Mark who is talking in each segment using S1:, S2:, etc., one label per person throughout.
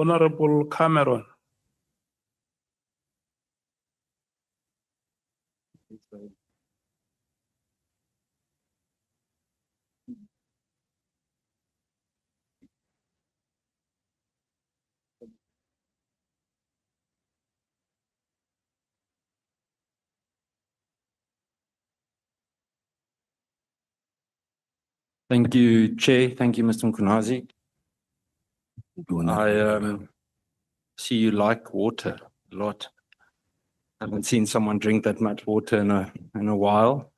S1: Honorable Cameron.
S2: Thank you, Chair. Thank you, Mr. Mkhwanazi. I see you like water a lot. I haven't seen someone drink that much water in a while.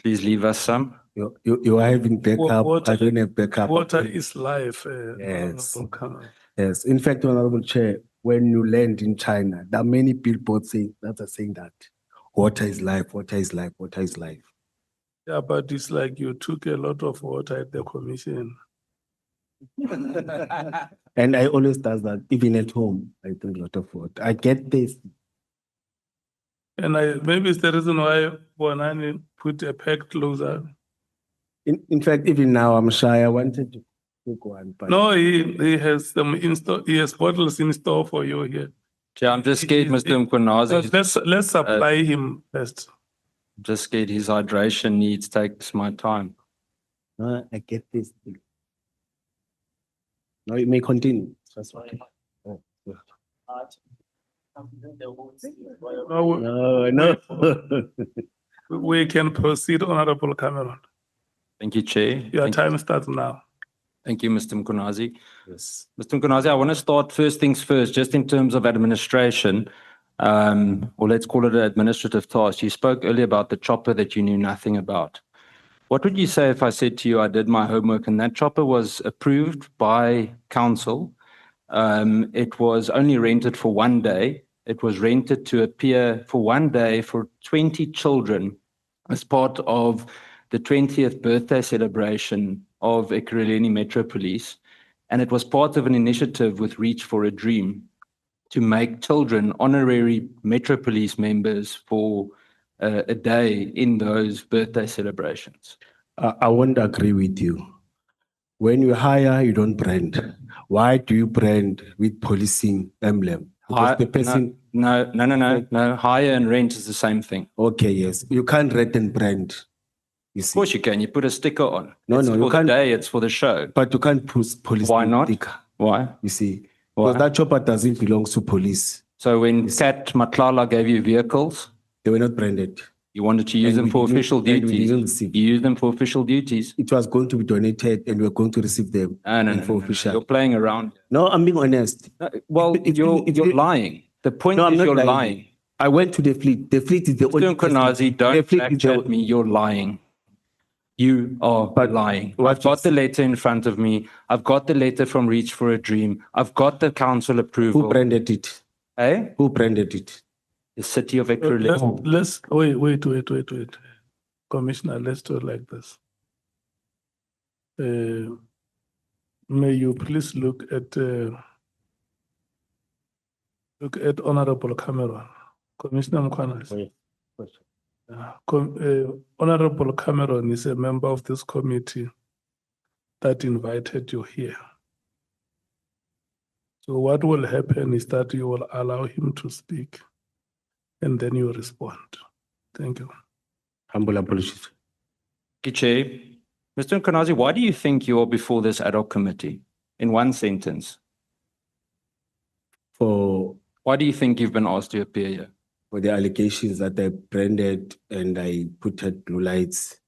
S2: Please leave us some.
S3: You are having backup. I don't have backup.
S1: Water is life.
S3: Yes.
S1: Honorable Cameron.
S3: Yes. In fact, Honorable Chair, when you land in China, there are many billboards saying that water is life, water is life, water is life.
S1: Yeah, but it's like you took a lot of water at the commission.
S3: And I always does that, even at home. I drink a lot of water. I get this.
S1: And maybe it's the reason why Bonani put a peg closer.
S3: In fact, even now I'm shy. I wanted to take one, but
S1: No, he has some he has bottles in store for you here.
S2: Chair, I'm just scared, Mr. Mkhwanazi.
S1: Let's supply him first.
S2: Just scared his hydration needs takes my time.
S3: no, I get this thing. Now you may continue. That's okay. Oh, yeah. No.
S1: We can proceed, Honorable Cameron.
S2: Thank you, Chair.
S1: Your
S2: Thank
S1: time starts now.
S2: Thank you, Mr. Mkhwanazi.
S3: Yes.
S2: Mr. Mkhwanazi, I want to start first things first, just in terms of administration, or let's call it an administrative task. You spoke earlier about the chopper that you knew nothing about. What would you say if I said to you, I did my homework and that chopper was approved by council? It was only rented for 1 day. It was rented to appear for 1 day for 20 children as part of the 20th birthday celebration of Ekurhuleni Metro Police. And it was part of an initiative with Reach for a Dream to make children honorary Metro Police members for a day in those birthday celebrations.
S3: I won't agree with you. When you hire, you don't brand. Why do you brand with policing emblem? Because the person.
S2: No. Hire and rent is the same thing.
S3: Okay, yes. You can't rent and brand. You
S2: Of
S3: see.
S2: course you can. You put a sticker on.
S3: No,
S2: It's
S3: no,
S2: for
S3: you
S2: the
S3: can't.
S2: day. It's for the show.
S3: But you can't put police.
S2: Why not?
S3: sticker,
S2: Why?
S3: you see.
S2: Why?
S3: Because that chopper doesn't belong to police.
S2: So when Kat Matlala gave you vehicles,
S3: They were not branded.
S2: you wanted to use
S3: And
S2: them
S3: we
S2: for
S3: didn't-
S2: official
S3: and we
S2: duties.
S3: didn't receive.
S2: You use them for official duties.
S3: It was going to be donated and we were going to receive them for official.
S2: You're playing around.
S3: No, I'm being honest.
S2: No, well, you're lying. The point
S3: No, I'm
S2: is
S3: not
S2: you're
S3: lying.
S2: lying.
S3: I went to the fleet. The fleet is the
S2: Mr. Mkhwanazi, don't
S3: The fleet is
S2: backchat me. You're lying. You are lying.
S3: what
S2: I've got
S3: is-
S2: the letter in front of me. I've got the letter from Reach for a Dream. I've got the council approval.
S3: Who branded it?
S2: Eh?
S3: Who branded it?
S2: The city of Ekurhuleni.
S1: Let's wait. Commissioner, let's do it like this. May you please look at Honorable Cameron. Commissioner Mkhwanazi. Honorable Cameron is a member of this committee that invited you here. So what will happen is that you will allow him to speak and then you respond. Thank you.
S3: Humble apologies.
S2: Kiche, Mr. Mkhwanazi, why do you think you are before this ad hoc committee? In one sentence. Why do you think you've been asked to appear here?
S3: For the allegations that I branded and I put blue lights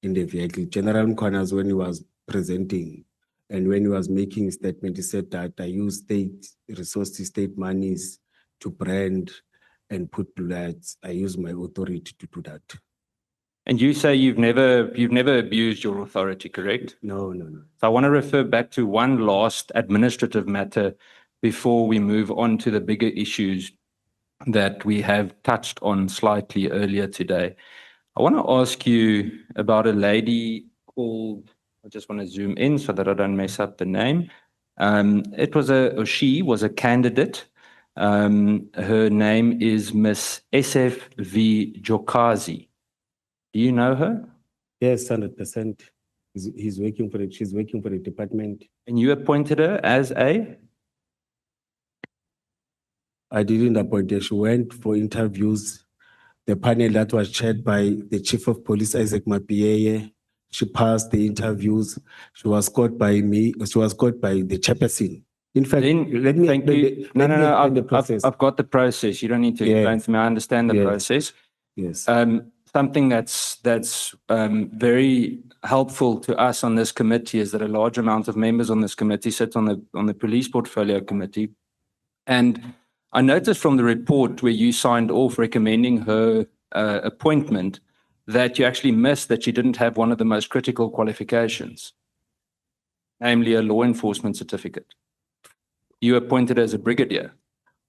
S3: in the vehicle. General Mkhwanazi, when he was presenting and when he was making a statement, he said that I use state resources, state monies to brand and put blue lights. I use my authority to do that.
S2: And you say you've never abused your authority, correct?
S3: No.
S2: So I want to refer back to one last administrative matter before we move on to the bigger issues that we have touched on slightly earlier today. I want to ask you about a lady called, I just want to zoom in so that I don't mess up the name. She was a candidate. Her name is Miss SFV Jokazi. Do you know her?
S3: Yes, 100%. She's working for the department.
S2: And you appointed her as a?
S3: I didn't appoint her. She went for interviews. The panel that was chaired by the Chief of Police, Isaac Mapieye, she passed the interviews. She was caught by me. She was caught by the chairperson. In fact,
S2: Then,
S3: let me
S2: thank
S3: explain
S2: you.
S3: the- let me explain the
S2: I've
S3: process.
S2: I've got the process. You don't need to
S3: Yes.
S2: explain to me. I understand the
S3: Yes.
S2: process.
S3: Yes.
S2: Something that's very helpful to us on this committee is that a large amount of members on this committee sit on the police portfolio committee. And I noticed from the report where you signed off recommending her appointment that you actually missed that she didn't have one of the most critical qualifications, namely a law enforcement certificate. You appointed her as a brigadier.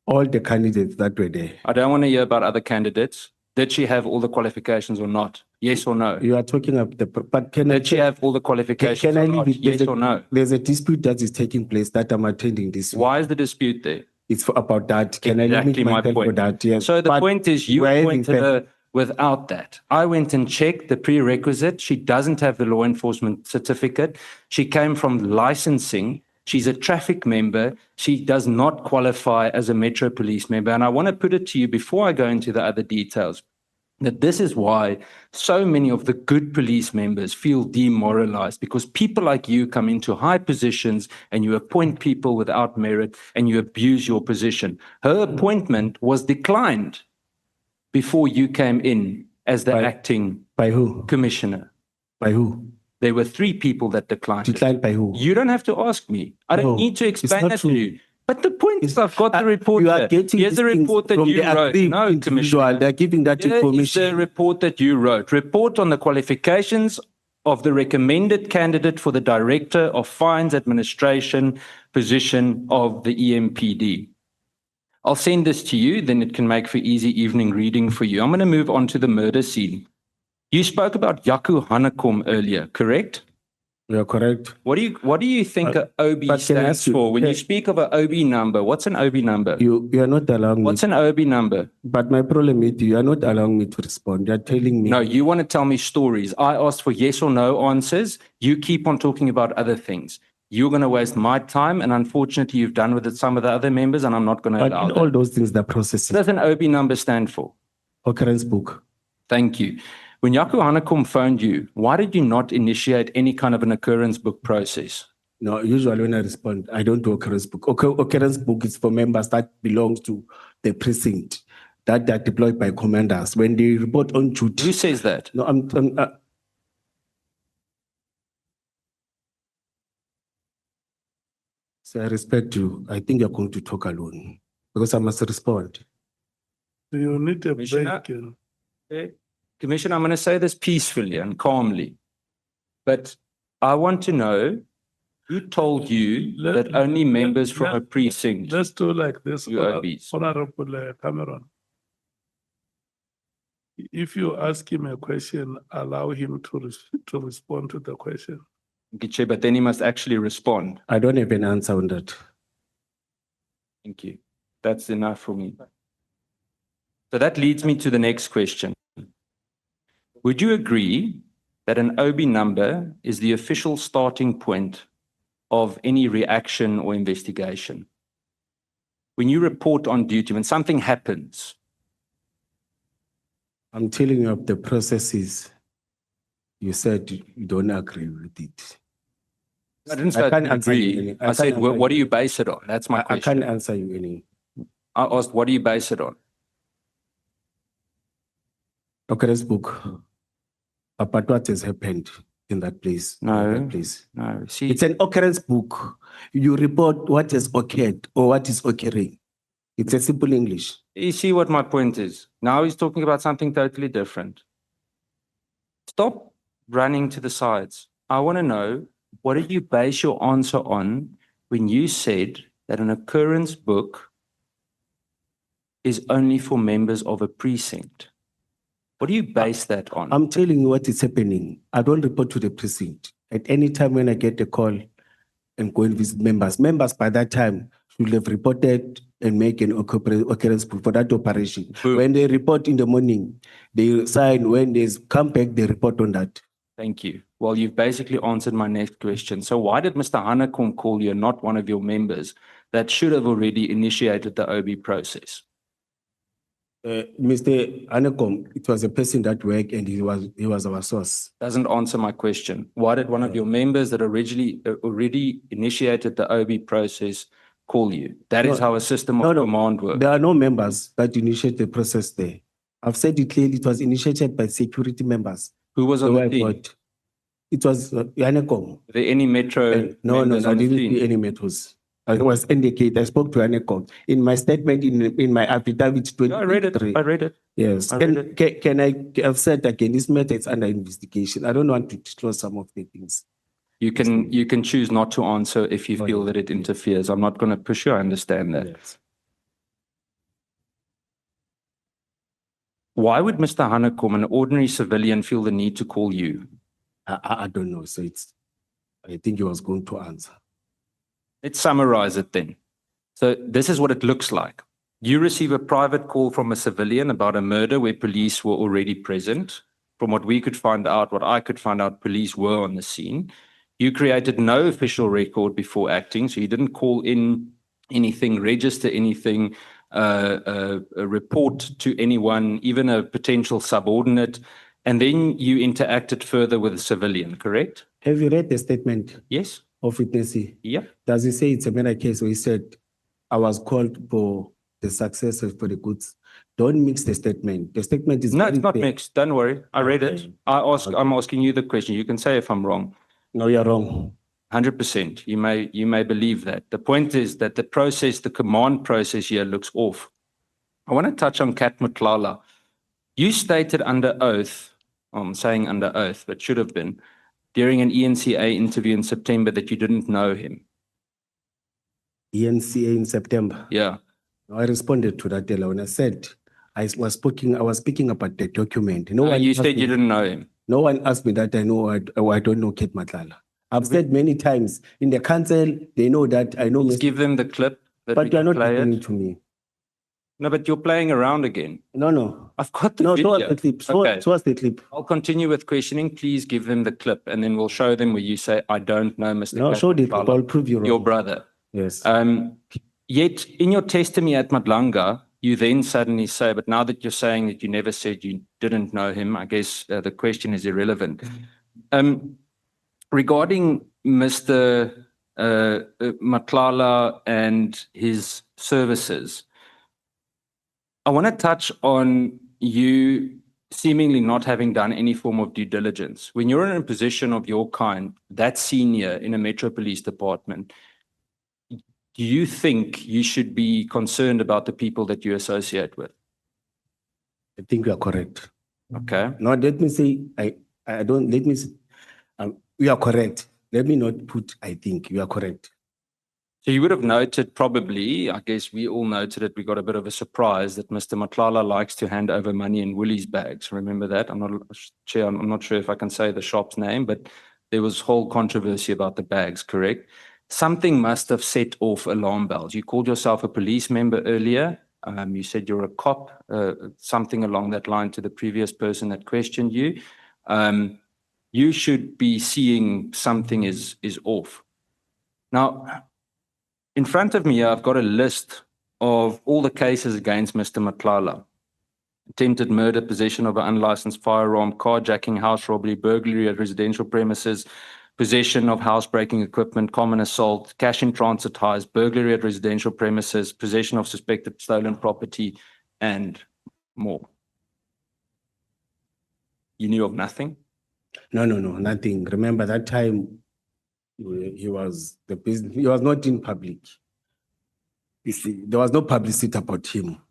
S3: All the candidates that were there.
S2: I don't want to hear about other candidates. Did she have all the qualifications or not? Yes or no?
S3: You are talking of the, but can
S2: Did she have all the qualifications
S3: can I
S2: or
S3: leave
S2: not?
S3: it?
S2: Yes or no?
S3: There's a dispute that is taking place that I'm attending this week.
S2: Why is the dispute there?
S3: It's about that. Can I
S2: Exactly
S3: limit
S2: my
S3: myself for
S2: point.
S3: that? Yes.
S2: So the
S3: But
S2: point is you
S3: we're having
S2: appointed her without that. I went and checked the prerequisite. She doesn't have the law enforcement certificate. She came from licensing. She's a traffic member. She does not qualify as a Metro Police member. And I want to put it to you before I go into the other details, that this is why so many of the good police members feel demoralized, because people like you come into high positions and you appoint people without merit and you abuse your position. Her appointment was declined before you came in as the acting
S3: By who?
S2: commissioner.
S3: By who?
S2: There were 3 people that declined it.
S3: Declined by who?
S2: You don't have to ask me. I don't
S3: No,
S2: need to
S3: it's
S2: explain
S3: not
S2: that to
S3: true.
S2: you. But the point is, I've got the report
S3: You are
S2: here.
S3: getting
S2: Here's the
S3: these things
S2: report that
S3: from
S2: you
S3: the
S2: wrote.
S3: aggrieved
S2: No,
S3: individual.
S2: Commissioner.
S3: They're giving that
S2: Here is the
S3: information.
S2: report that you wrote. Report on the qualifications of the recommended candidate for the Director of Fines Administration position of the EMPD. I'll send this to you, then it can make for easy evening reading for you. I'm going to move on to the murder scene. You spoke about Yaku Hanekom earlier, correct?
S3: You are correct.
S2: What do you think a OB
S3: but can I
S2: stands
S3: ask you-
S2: for? When you
S3: can-
S2: speak of an OB number, what's an OB number?
S3: You are not allowing me.
S2: What's an OB number?
S3: But my problem is you are not allowing me to respond. You are telling me.
S2: No, you want to tell me stories. I asked for yes or no answers. You keep on talking about other things. You're going to waste my time, and unfortunately, you've done with it some of the other members, and I'm not going to
S3: But
S2: allow
S3: in all
S2: that.
S3: those things, the process
S2: What
S3: is
S2: does an OB number stand for?
S3: occurrence book.
S2: Thank you. When Yaku Hanekom phoned you, why did you not initiate any kind of an occurrence book process?
S3: No, usually when I respond, I don't do occurrence book. Occurrence book is for members that belongs to the precinct that are deployed by commanders when they report on duty.
S2: Who says that?
S3: No, so I respect you. I think you're going to talk alone because I must respond.
S1: Do you need a
S2: Commissioner?
S1: break?
S2: Okay. Commissioner, I'm going to say this peacefully and calmly, but I want to know who told you that only members from a precinct.
S1: Let's do like this,
S2: UOBs.
S1: Honorable Cameron. If you ask him a question, allow him to respond to the question.
S2: Giche, but then he must actually respond.
S3: I don't have an answer on that.
S2: Thank you. That's enough for me. So that leads me to the next question. Would you agree that an OB number is the official starting point of any reaction or investigation? When you report on duty, when something happens,
S3: I'm telling you of the processes. You said you don't agree with it.
S2: I didn't say I
S3: can't
S2: didn't
S3: answer you
S2: agree.
S3: any-
S2: I
S3: can't
S2: said,
S3: answer
S2: what do
S3: you.
S2: you base it on? That's my
S3: I
S2: question.
S3: can't answer you any.
S2: I asked, what do you base it on?
S3: Occurrence book about what has happened in that place.
S2: No.
S3: in that place.
S2: No, see,
S3: It's an occurrence book. You report what has occurred or what is occurring. It's a simple English.
S2: you see what my point is. Now he's talking about something totally different. Stop running to the sides. I want to know, what did you base your answer on when you said that an occurrence book is only for members of a precinct? What do you base that on?
S3: I'm telling you what is happening. I don't report to the precinct. At any time when I get a call and go and visit members, members by that time should have reported and make an occurrence book for that operation.
S2: Boom.
S3: When they report in the morning, they sign. When they come back, they report on that.
S2: Thank you. Well, you've basically answered my next question. So why did Mr. Hanekom call you and not one of your members that should have already initiated the OB process?
S3: Mr. Anekom, it was a person that worked and he was our source.
S2: Doesn't answer my question. Why did one of your members that originally already initiated the OB process call you? That is
S3: No,
S2: how a system of command works.
S3: There are no members that initiate the process there. I've said it clearly, it was initiated by security members.
S2: Who was on the team?
S3: It was Anekom.
S2: Were there any Metro
S3: No,
S2: members
S3: I
S2: on the
S3: didn't
S2: team?
S3: see any metros. I was indicated. I spoke to Anekom in my statement in my affidavit.
S2: I read it. I read it.
S3: Yes.
S2: I read
S3: Can I have said again? This matter is under investigation. I don't want to disclose some of the things.
S2: You can choose not to answer if you feel that it interferes. I'm not going to push you. I understand that.
S3: Yes.
S2: Why would Mr. Hanekom, an ordinary civilian, feel the need to call you?
S3: I don't know. So I think he was going to answer.
S2: Let's summarize it then. So this is what it looks like. You receive a private call from a civilian about a murder where police were already present. From what we could find out, what I could find out, police were on the scene. You created no official record before acting, so you didn't call in anything, register anything, a report to anyone, even a potential subordinate, and then you interacted further with a civilian, correct?
S3: Have you read the statement
S2: Yes.
S3: of witnessee?
S2: Yeah.
S3: Does he say it's a murder case? Or he said, I was called for the success for the goods. Don't mix the statement. The statement is
S2: No, it's not
S3: clear.
S2: mixed. Don't worry. I read it. I'm asking you the question. You can say if I'm wrong.
S3: No, you're wrong.
S2: 100%. You may believe that. The point is that the process, the command process here looks off. I want to touch on Kat Mklala. You stated under oath, I'm saying under oath, but should have been, during an ENCA interview in September that you didn't know him.
S3: ENCA in September.
S2: Yeah.
S3: I responded to that when I said I was speaking about the document.
S2: You said you didn't know him.
S3: No one asked me that I don't know Kate Matlala. I've said many times in the council, they know that I know.
S2: Let's give them the clip.
S3: But you are not listening to me.
S2: No, but you're playing around again.
S3: No.
S2: I've got the video.
S3: Show us the clip.
S2: Okay.
S3: Show us the clip.
S2: I'll continue with questioning. Please give them the clip, and then we'll show them where you say, I don't know Mr.
S3: No, show the clip. I'll prove you wrong.
S2: Your brother.
S3: Yes.
S2: Yet in your testimony at Madlanga, you then suddenly say, but now that you're saying that you never said you didn't know him, I guess the question is irrelevant. Regarding Mr. Mklala and his services, I want to touch on you seemingly not having done any form of due diligence. When you're in a position of your kind, that senior in a Metro Police Department, do you think you should be concerned about the people that you associate with?
S3: I think you are correct.
S2: Okay.
S3: No, let me say, you are correct. Let me not put, I think you are correct.
S2: So you would have noted probably, I guess we all noted it, we got a bit of a surprise that Mr. Mklala likes to hand over money in Woolies bags. Remember that? I'm not sure if I can say the shop's name, but there was whole controversy about the bags, correct? Something must have set off alarm bells. You called yourself a police member earlier. You said you're a cop, something along that line to the previous person that questioned you. You should be seeing something is off. Now, in front of me, I've got a list of all the cases against Mr. Mklala. Attempted murder, possession of an unlicensed firearm, carjacking, house robbery, burglary at residential premises, possession of housebreaking equipment, common assault, cash in transit ties, burglary at residential premises, possession of suspected stolen property, and more. You knew of nothing?
S3: No, nothing. Remember that time he was not in public. You see, there was no publicity about him.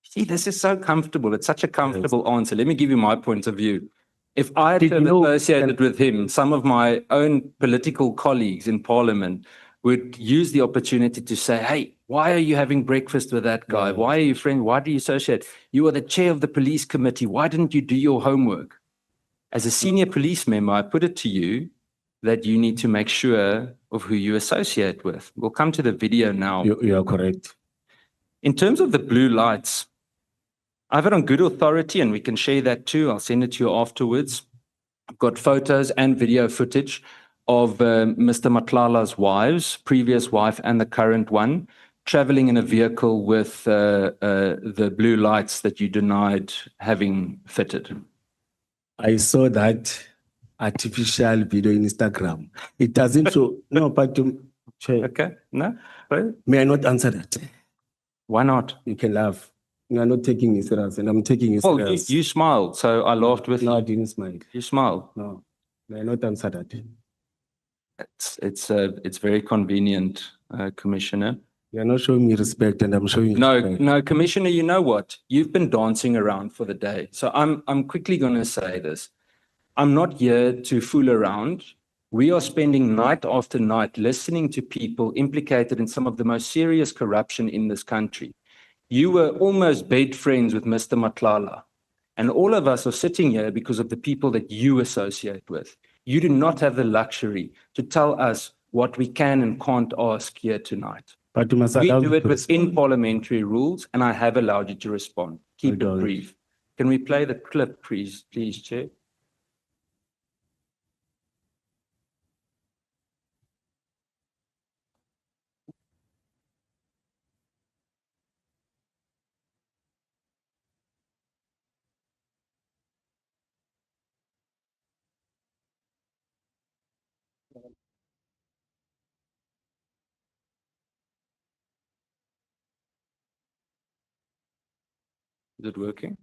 S2: See, this is so comfortable. It's such a comfortable answer. Let me give you my point of view. If I had been associated with him, some of my own political colleagues in Parliament would use the opportunity to say, hey, why are you having breakfast with that guy? Why are you friends? Why do you associate? You are the chair of the police committee. Why didn't you do your homework? As a senior police member, I put it to you that you need to make sure of who you associate with. We'll come to the video now.
S3: You are correct.
S2: In terms of the blue lights, I have it on good authority, and we can share that too. I'll send it to you afterwards. I've got photos and video footage of Mr. Matlala's wives, previous wife and the current one, traveling in a vehicle with the blue lights that you denied having fitted.
S3: I saw that artificial video in Instagram. It doesn't show. No, but Chair,
S2: Okay, no? Right?
S3: may I not answer that?
S2: Why not?
S3: You can laugh. You are not taking it serious, and I'm taking it
S2: Well,
S3: serious.
S2: you smiled, so I laughed with
S3: No, I
S2: you.
S3: didn't smile.
S2: You smiled.
S3: No, may I not answer that?
S2: It's very convenient, Commissioner.
S3: You are not showing me respect, and I'm showing you
S2: No,
S3: respect.
S2: no, Commissioner, you know what? You've been dancing around for the day. So I'm quickly going to say this. I'm not here to fool around. We are spending night after night listening to people implicated in some of the most serious corruption in this country. You were almost bed friends with Mr. Matlala. And all of us are sitting here because of the people that you associate with. You do not have the luxury to tell us what we can and can't ask here tonight.
S3: But you must
S2: We
S3: allow
S2: do
S3: me
S2: it
S3: to
S2: within
S3: respond.
S2: parliamentary rules, and I have allowed you to respond. Keep it
S3: don't.
S2: brief. Can we play the clip, please, Chair? Is it working?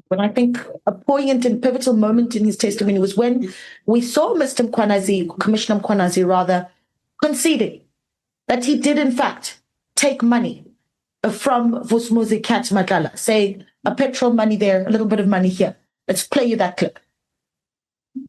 S4: But I think a poignant and pivotal moment in his testimony was when we saw Mr. Mkhwanazi, Commissioner Mkhwanazi rather, conceding that he did in fact take money from Vusumuzi Kat Matlala, saying a petrol money there, a little bit of money here. Let's play you that clip.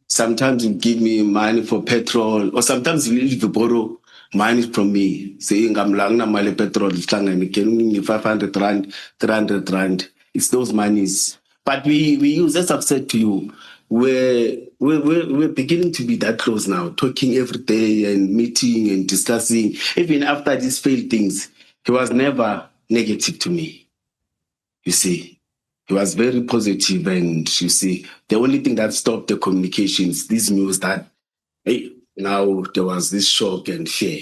S3: Sometimes you give me money for petrol, or sometimes you need to borrow money from me, saying I'm lang na mali petrol, can me 500 rand, 300 rand. It's those monies. But we use, as I've said to you, we're beginning to be that close now, talking every day and meeting and discussing. Even after these failed things, he was never negative to me. You see, he was very positive, and you see, the only thing that stopped the communications, this news that, hey, now there was this shock and fear.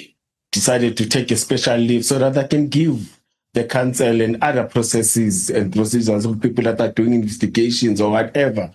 S3: Decided to take a special leave so that I can give the council and other processes and procedures of people that are doing investigations or whatever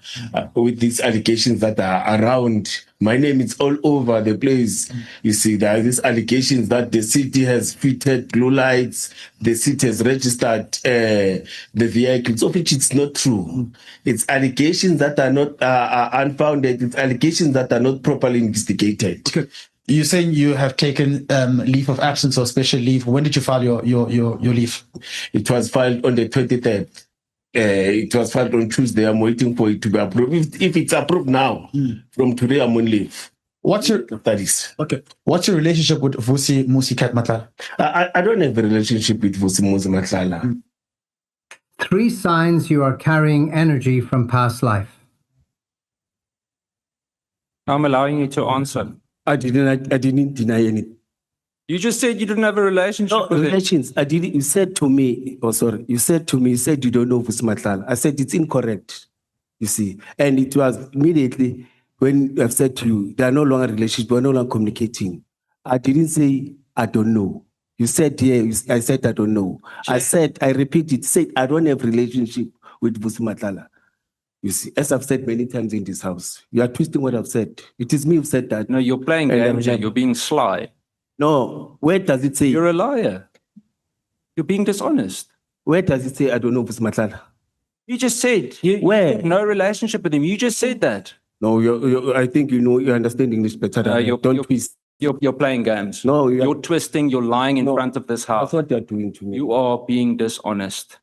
S3: with these allegations that are around. My name is all over the place. You see, there are these allegations that the city has fitted blue lights, the city has registered the vehicles, of which it's not true. It's allegations that are not unfounded. It's allegations that are not properly investigated.
S5: Okay. You're saying you have taken leave of absence or special leave. When did you file your leave?
S3: It was filed on the 23rd. It was filed on Tuesday. I'm waiting for it to be approved. If it's approved now, from today I'm on leave.
S5: What's your relationship with Vusumuzi Kat Matlala?
S3: I don't have a relationship with Vusumuzi Matlala.
S6: 3 signs you are carrying energy from past life.
S2: I'm allowing you to answer.
S3: I didn't deny anything.
S2: You just said you didn't have a relationship
S3: No,
S2: with him.
S3: relations. I didn't. You said to me, you said you don't know Vusumuzi Matlala. I said it's incorrect. You see, and it was immediately when I've said to you, there are no longer relationships, we're no longer communicating. I didn't say I don't know. You said I said I don't know. I repeat it, said I don't have relationship with Vusumuzi Matlala. You see, as I've said many times in this house, you are twisting what I've said. It is me who said that.
S2: No, you're playing games here. You're being sly.
S3: No, where does it say?
S2: You're a liar. You're being dishonest.
S3: Where does it say I don't know Vusumuzi Matlala?
S2: You just said
S3: Where?
S2: you have no relationship with him. You just said that.
S3: No, I think you understand English better than I. Don't twist.
S2: You're playing games.
S3: No,
S2: you're twisting. You're lying in front of this house.
S3: That's what you're doing to me.
S2: You are being dishonest.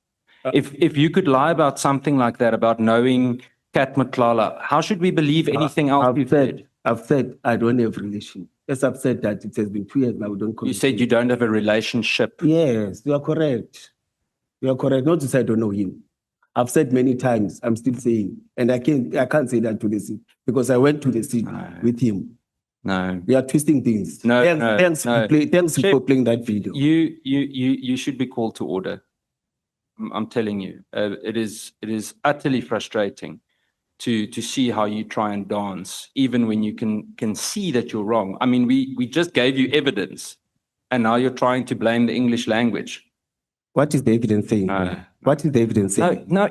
S2: If you could lie about something like that, about knowing Kat Matlala, how should we believe anything else you've said?
S3: I've said I don't have relation. Yes, I've said that it has been 2 years now. We don't.
S2: You said you don't have a relationship.
S3: Yes, you are correct. You are correct. Not to say I don't know him. I've said many times, I'm still saying, and I can't say that to the city because I went to the city with him.
S2: No.
S3: We are twisting things.
S2: No,
S3: Thanks
S2: no.
S3: for
S2: Chef,
S3: playing that video.
S2: You should be called to order. I'm telling you, it is utterly frustrating to see how you try and dance, even when you can see that you're wrong. I mean, we just gave you evidence, and now you're trying to blame the English language.
S3: What is the evidence saying?
S2: No.
S3: What is the evidence saying?
S2: No.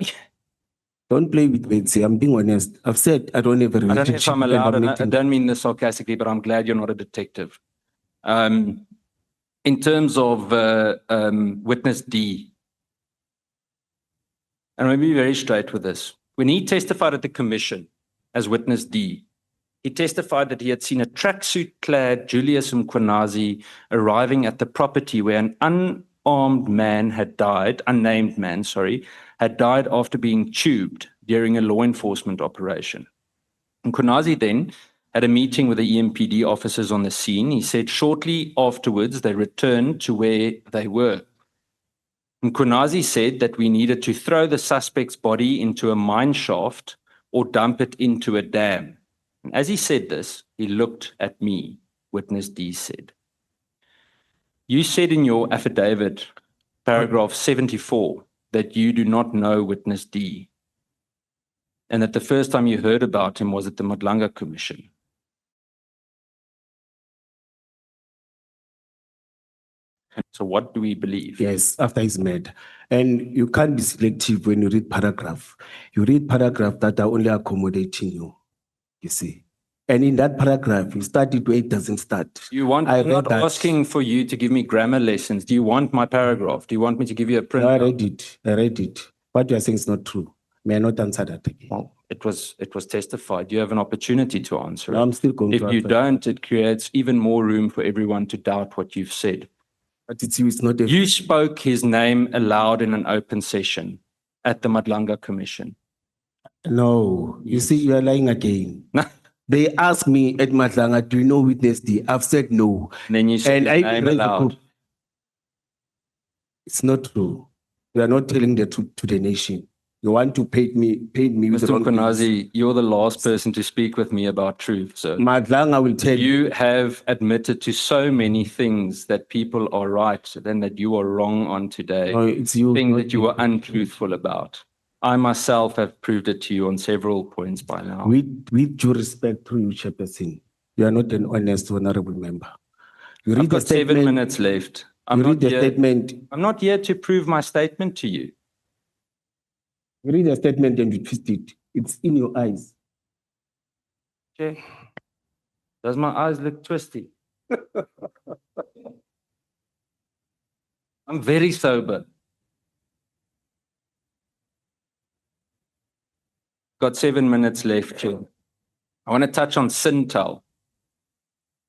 S3: Don't play with words. I'm being honest. I've said I don't have a
S2: I don't know if
S3: relationship.
S2: I'm allowed,
S3: and
S2: and I don't mean this sarcastically, but I'm glad you're not a detective. In terms of witness D, and I'm going to be very straight with this. When he testified at the commission as witness D, he testified that he had seen a tracksuit-clad Julius Mkhwanazi arriving at the property where an unnamed man had died after being tubed during a law enforcement operation. Mkhwanazi then had a meeting with the EMPD officers on the scene. He said shortly afterwards they returned to where they were. Mkhwanazi said that we needed to throw the suspect's body into a mine shaft or dump it into a dam. And as he said this, he looked at me, witness D said. You said in your affidavit, paragraph 74, that you do not know witness D, and that the first time you heard about him was at the Madlanga Commission. So what do we believe?
S3: Yes, after he's mad. And you can't be selective when you read paragraph. You read paragraph that are only accommodating you see. And in that paragraph, you start it where it doesn't start.
S2: I'm not asking for you to give me grammar lessons. Do you want my paragraph? Do you want me to give you a print?
S3: No, I read it. What you are saying is not true. May I not answer that again?
S2: Well, it was testified. You have an opportunity to answer
S3: No,
S2: it.
S3: I'm still going
S2: If
S3: to
S2: you
S3: answer.
S2: don't, it creates even more room for everyone to doubt what you've said.
S3: But it's you, it's not
S2: You spoke his name aloud in an open session at the Madlanga Commission.
S3: No, you see, you are lying again. They asked me at Madlanga, do you know witness D? I've said no.
S2: And then you said
S3: And
S2: his name aloud.
S3: It's not true. You are not telling the truth to the nation. You want to paint me with
S2: Mr.
S3: wrong things.
S2: Mkhwanazi, you're the last person to speak with me about truth, sir.
S3: Madlanga will tell you.
S2: You have admitted to so many things that people are right and that you are wrong on today.
S3: No, it's you.
S2: Things
S3: not
S2: that you
S3: me.
S2: were untruthful about. I myself have proved it to you on several points by now.
S3: With due respect to you, Chairperson, you are not an honest, honorable member. You
S2: I've
S3: read the
S2: got 7
S3: statement.
S2: minutes left.
S3: You read the statement.
S2: I'm not here to prove my statement to you.
S3: You read the statement and you twist it. It's in your eyes.
S2: Okay. Does my eyes look twisty? I'm very sober. Got 7 minutes left, Chair. I want to touch on Sintel.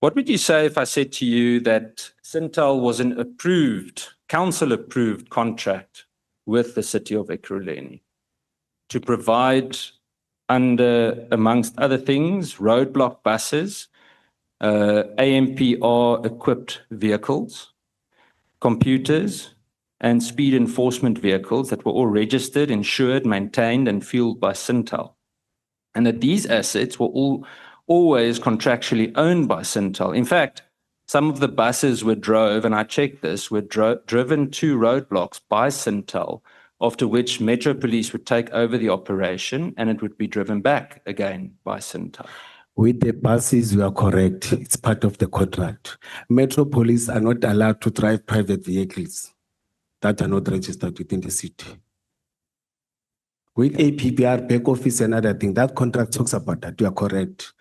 S2: What would you say if I said to you that Sintel was an approved, council-approved contract with the city of Ekurhuleni to provide, amongst other things, roadblock buses, AMPR-equipped vehicles, computers, and speed enforcement vehicles that were all registered, insured, maintained, and fueled by Sintel. And that these assets were always contractually owned by Sintel. In fact, some of the buses were driven to roadblocks by Sintel, after which Metro Police would take over the operation and it would be driven back again by Sintel.
S3: With the buses, you are correct. It's part of the contract. Metro Police are not allowed to drive private vehicles that are not registered within the city. With APPR, back office and other things, that contract talks about that. You are correct.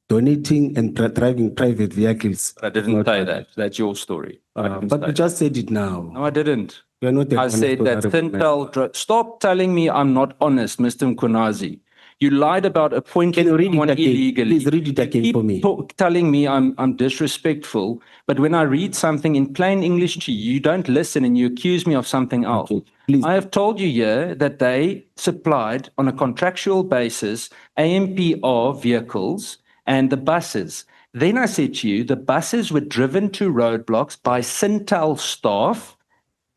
S3: Donating and driving private vehicles.
S2: I didn't say that. That's your story.
S3: But you just said it now.
S2: No, I didn't.
S3: You are not
S2: I said that Sintel. Stop telling me I'm not honest, Mr. Mkhwanazi. You lied about appointing someone illegally.
S3: Please read it again for me.
S2: Keep telling me I'm disrespectful, but when I read something in plain English to you, you don't listen and you accuse me of something else.
S3: Okay, please.
S2: I have told you here that they supplied on a contractual basis AMPR vehicles and the buses. Then I said to you, the buses were driven to roadblocks by Sintel staff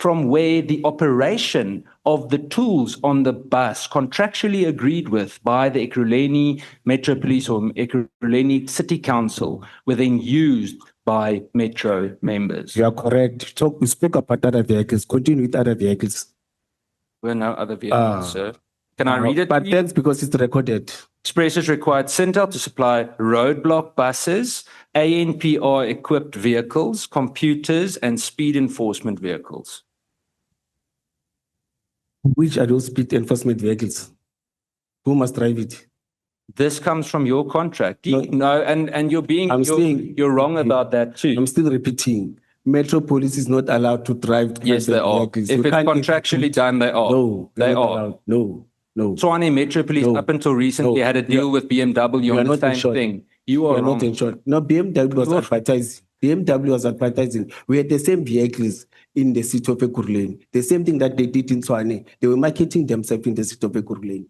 S2: from where the operation of the tools on the bus, contractually agreed with by the Ekurhuleni Metro Police or Ekurhuleni City Council, were then used by Metro members.
S3: You are correct. So we spoke about other vehicles. Continue with other vehicles.
S2: There were no other vehicles, sir. Can I read it?
S3: But
S2: to you?
S3: that's because it's recorded.
S2: Expresses required Sintel to supply roadblock buses, ANPR-equipped vehicles, computers, and speed enforcement vehicles.
S3: Which are those speed enforcement vehicles? Who must drive it?
S2: This comes from your contract.
S3: No.
S2: And you're wrong about that too.
S3: I'm still repeating. Metro Police is not allowed to drive.
S2: Yes, they are.
S3: vehicles.
S2: If
S3: You
S2: it's
S3: can't
S2: contractually done, they are.
S3: No,
S2: they
S3: they're not
S2: are.
S3: allowed. No.
S2: Tshwane Metro Police
S3: No.
S2: up until recently
S3: No.
S2: had a deal with BMW
S3: You are
S2: on the
S3: not
S2: same
S3: insured.
S2: thing. You are
S3: We are
S2: wrong.
S3: not insured. No, BMW was advertising. BMW was advertising. We had the same vehicles in the city of Ekurhuleni. The same thing that they did in Tshwane. They were marketing themselves in the city of Ekurhuleni.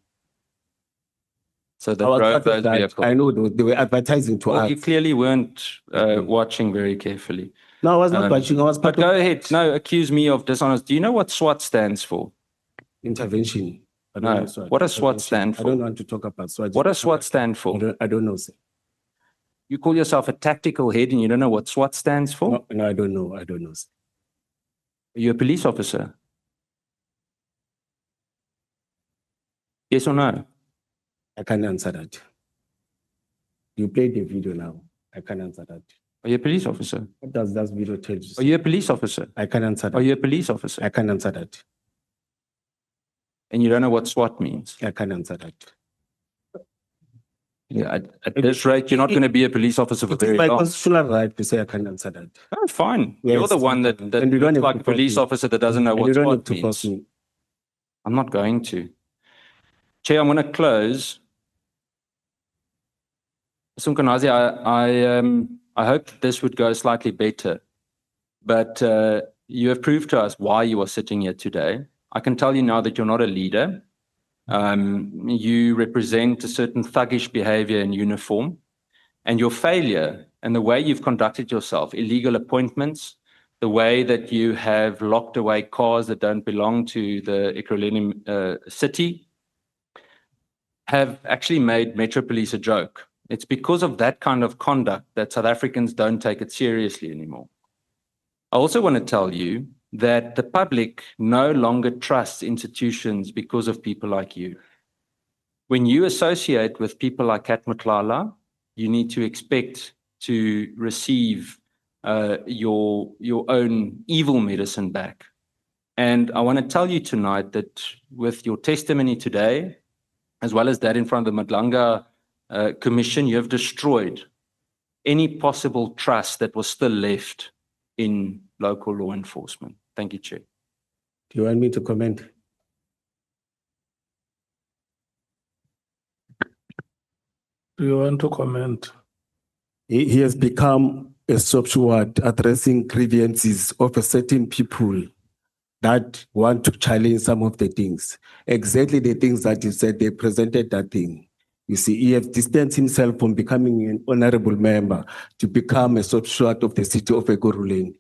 S2: So they
S3: I was
S2: drove
S3: part of
S2: those
S3: that.
S2: vehicles.
S3: I know they were advertising to
S2: Well,
S3: us.
S2: you clearly weren't watching very carefully.
S3: No, I was not watching. I was
S2: But
S3: part of
S2: go ahead. No, accuse me of dishonest. Do you know what SWAT stands for?
S3: intervention. I don't
S2: No.
S3: know SWAT.
S2: What does SWAT
S3: Intervention.
S2: stand
S3: I
S2: for?
S3: don't want to talk about SWAT.
S2: What does SWAT stand for?
S3: I don't know, sir.
S2: You call yourself a tactical head and you don't know what SWAT stands for?
S3: No, I don't know. I don't know, sir.
S2: Are you a police officer? Yes or no?
S3: I can't answer that. You played the video now. I can't answer that.
S2: Are you a police officer?
S3: What does that video tell you?
S2: Are you a police officer?
S3: I can't answer that.
S2: Are you a police officer?
S3: I can't answer that.
S2: And you don't know what SWAT means?
S3: I can't answer that.
S2: Yeah, at this rate, you're not going to be a police officer for
S3: It is
S2: very
S3: my
S2: long.
S3: constitutional right to say I can't answer that.
S2: Oh, fine.
S3: Yes.
S2: You're the one that
S3: And you don't
S2: looks
S3: have
S2: like
S3: to
S2: a police
S3: force me.
S2: officer that doesn't know
S3: And
S2: what
S3: you don't
S2: SWAT
S3: need to force
S2: means.
S3: me.
S2: I'm not going to. Chair, I'm going to close. Mr. Mkhwanazi, I hope that this would go slightly better, but you have proved to us why you are sitting here today. I can tell you now that you're not a leader. You represent a certain thuggish behavior in uniform, and your failure and the way you've conducted yourself, illegal appointments, the way that you have locked away cars that don't belong to the Ekurhuleni city, have actually made Metro Police a joke. It's because of that kind of conduct that South Africans don't take it seriously anymore. I also want to tell you that the public no longer trusts institutions because of people like you. When you associate with people like Kat Mutlala, you need to expect to receive your own evil medicine back. And I want to tell you tonight that with your testimony today, as well as that in front of the Madlanga Commission, you have destroyed any possible trust that was still left in local law enforcement. Thank you, Chair.
S3: Do you want me to comment?
S1: Do you want to comment?
S3: He has become a substeward addressing grievances of a certain people that want to challenge some of the things. Exactly the things that you said, they presented that thing. You see, he has distanced himself from becoming an honorable member to become a substeward of the city of Ekurhuleni.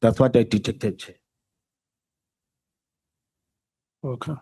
S3: That's what I detected.
S1: Okay.